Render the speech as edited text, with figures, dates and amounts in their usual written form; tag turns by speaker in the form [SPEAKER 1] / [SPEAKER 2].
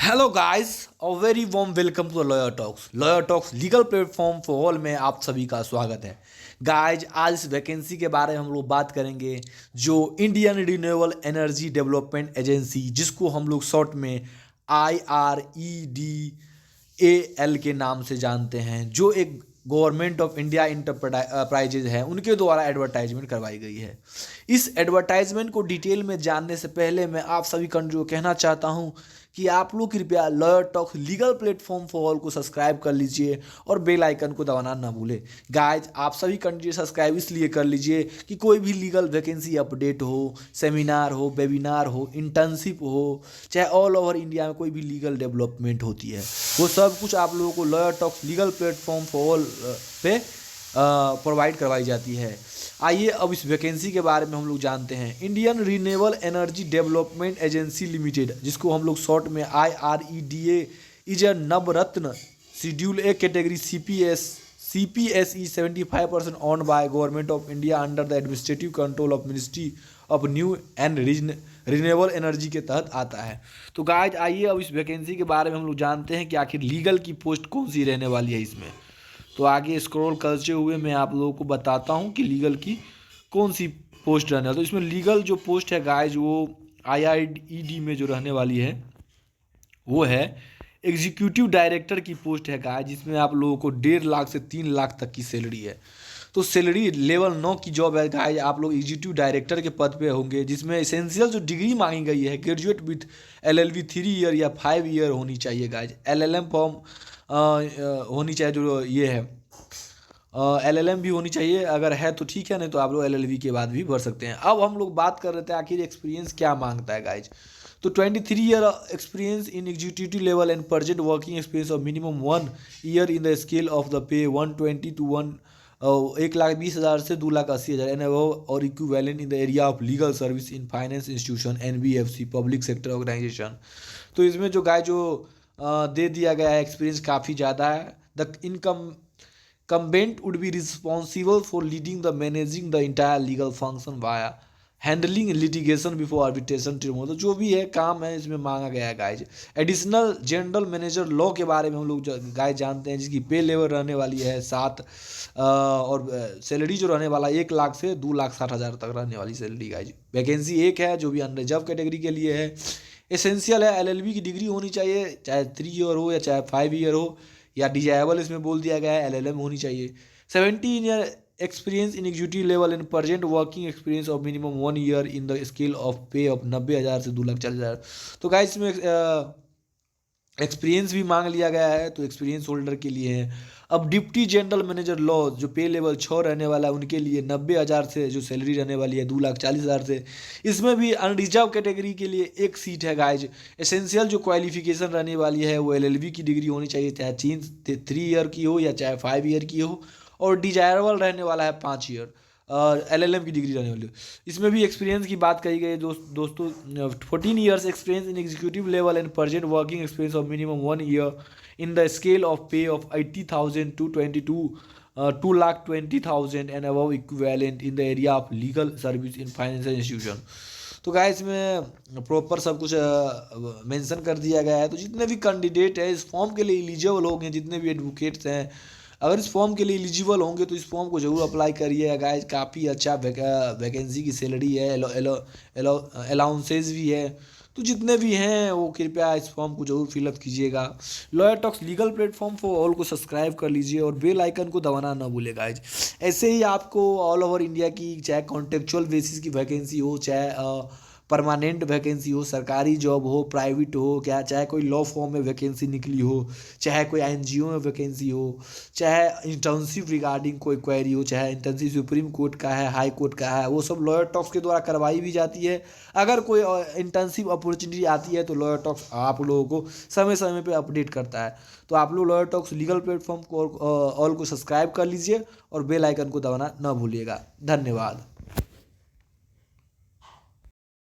[SPEAKER 1] Hello guys, a very warm welcome to lawyer talks legal platform for all में आप सभी का स्वागत है। गाइज, आज इस वैकेंसी के बारे में हम लोग बात करेंगे जो Indian renewable energy development agency, जिसको हम लोग शॉर्ट में IREDAL के नाम से जानते हैं, जो एक गवर्नमेंट ऑफ इंडिया इंटरप्राइजेज है, उनके द्वारा एडवर्टाइजमेंट करवाई गई है। इस एडवर्टाइजमेंट को डिटेल में जानने से पहले मैं आप सभी कंट्री को कहना चाहता हूं कि आप लोग कृपया lawyer talk legal platform for all को सब्सक्राइब कर लीजिए और बेल आइकन को दबाना ना भूलें। गाइज, आप सभी कंट्री सब्सक्राइब इसलिए कर लीजिए कि कोई भी लीगल वैकेंसी अपडेट हो, सेमिनार हो, वेबिनार हो, इंटर्नशिप हो, चाहे ऑल ओवर इंडिया में कोई भी लीगल डेवलपमेंट होती है, वो सब कुछ आप लोगों को lawyer talk legal platform for all पे प्रोवाइड करवाई जाती है। आइए अब इस वैकेंसी के बारे में हम लोग जानते हैं। Indian renewable energy development agency limited, जिसको हम लोग शॉर्ट में IREDA, is a Navratna schedule A category CPSE 75% owned by government of India under the administrative control of ministry of new and renewable energy के तहत आता है। तो guys, आइए अब इस वैकेंसी के बारे में हम लोग जानते हैं कि आखिर लीगल की पोस्ट कौन सी रहने वाली है इसमें। तो आगे स्क्रॉल करते हुए मैं आप लोगों को बताता हूँ कि लीगल की कौन सी पोस्ट रहने वाली। तो इसमें लीगल जो पोस्ट है गाइज, वो IRED में जो रहने वाली है वो है एग्जीक्यूटिव डायरेक्टर की पोस्ट है गाइज, जिसमें आप लोगों को 1.5 लाख से 3 लाख तक की सैलरी है। तो सैलरी लेवल 9 की जॉब है गाइज। आप लोग एग्जीक्यूटिव डायरेक्टर के पद पे होंगे, जिसमें एसेंशियल जो डिग्री मांगी गई है, ग्रेजुएट विथ LLB 3 ईयर या 5 ईयर होनी चाहिए गाइज। LLM फॉर्म होनी चाहिए, जो ये है LLM भी होनी चाहिए, अगर है तो ठीक है, नहीं तो आप लोग LLB के बाद भी भर सकते हैं। अब हम लोग बात कर रहे थे आखिर एक्सपीरियंस क्या मांगता है गाइज। तो 23 year experience in executive level and present working experience of minimum 1 year in the scale of the pay 120 to 1,20,000 से 2,80,000 एंड अबव और equivalent in the area of legal service in finance institution NBFC public sector organisation. तो इसमें जो गाय जो दे दिया गया है, experience काफ़ी ज़्यादा है। The income Incumbent would be responsible for leading the managing the entire legal function via handling litigation before arbitration tribunal। तो जो भी है काम है इसमें मांगा गया है guys. Additional general manager law के बारे में हम लोग गाइज जानते हैं, जिसकी पे लेवल रहने वाली है 7 और सैलरी जो रहने वाला 1 लाख से 2,60,000 तक रहने वाली सैलरी गाइज। वैकेंसी एक है जो भी अनरिजर्व कैटेगरी के लिए है। एसेंशियल है LLB की डिग्री होनी चाहिए, चाहे 3 ईयर हो या चाहे 5 ईयर हो, या डिजायबल इसमें बोल दिया गया है LLM होनी चाहिए। 17 year experience in executive level and present working experience of minimum 1 year in the scale of pay of 90,000 से 2,40,000। तो गाइस, इसमें एक्सपीरियंस भी मांग लिया गया है, तो एक्सपीरियंस होल्डर के लिए है। अब डिप्टी जनरल मैनेजर लॉ जो पे लेवल 6 रहने वाला है, उनके लिए 90,000 से जो सैलरी रहने वाली है 2,40,000 से। इसमें भी अनरिजर्व कैटेगरी के लिए एक सीट है गाइज। एसेंशियल जो क्वालिफिकेशन रहने वाली है वो LLB की डिग्री होनी चाहिए, चाहे 3 ईयर की हो या चाहे 5 ईयर की हो, और डिजायरेबल रहने वाला है 5 ईयर, और LLM की डिग्री रहने वाली है। इसमें भी एक्सपीरियंस की बात कही गई है दोस्तों। 14 years experience in executive level and present working experience of minimum 1 year in the scale of pay of 80,000 to 2,20,000 and above equivalent in the area of legal service in financial institution. तो guys, इसमें proper सब कुछ mention कर दिया गया है। तो जितने भी कैंडिडेट हैं इस फॉर्म के लिए एलिजिबल होंगे, जितने भी एडवोकेट्स हैं, अगर इस फॉर्म के लिए एलिजिबल होंगे तो इस फॉर्म को जरूर अप्लाई करिए गाइज। काफ़ी अच्छा वैकेंसी की सैलरी है, अलाउंसेज भी है। तो जितने भी हैं वो कृपया इस फॉर्म को जरूर फिलअप कीजिएगा। Lawyer talks legal platform for all को सब्सक्राइब कर लीजिए और बेल आइकन को दबाना ना भूलिए गाइज। ऐसे ही आपको ऑल ओवर इंडिया की चाहे कॉन्ट्रेक्चुअल बेसिस की वैकेंसी हो, चाहे परमानेंट वैकेंसी हो, सरकारी जॉब हो, प्राइवेट हो, क्या चाहे कोई लॉ फॉर्म में वैकेंसी निकली हो, चाहे कोई NGO में वैकेंसी हो, चाहे इंटर्नशिप रिगार्डिंग कोई क्वेरी हो, चाहे इंटर्नशिप सुप्रीम कोर्ट का है, हाई कोर्ट का है, वो सब लॉयर टॉक्स के द्वारा करवाई भी जाती है। अगर कोई इंटर्नशिप अपॉर्चुनिटी आती है तो लॉयर टॉक्स आप लोगों को समय समय पर अपडेट करता है। तो आप लोग लॉयर टॉक्स लीगल प्लेटफॉर्म को ऑल को सब्सक्राइब कर लीजिए और बेल आइकन को दबाना ना भूलिएगा। धन्यवाद।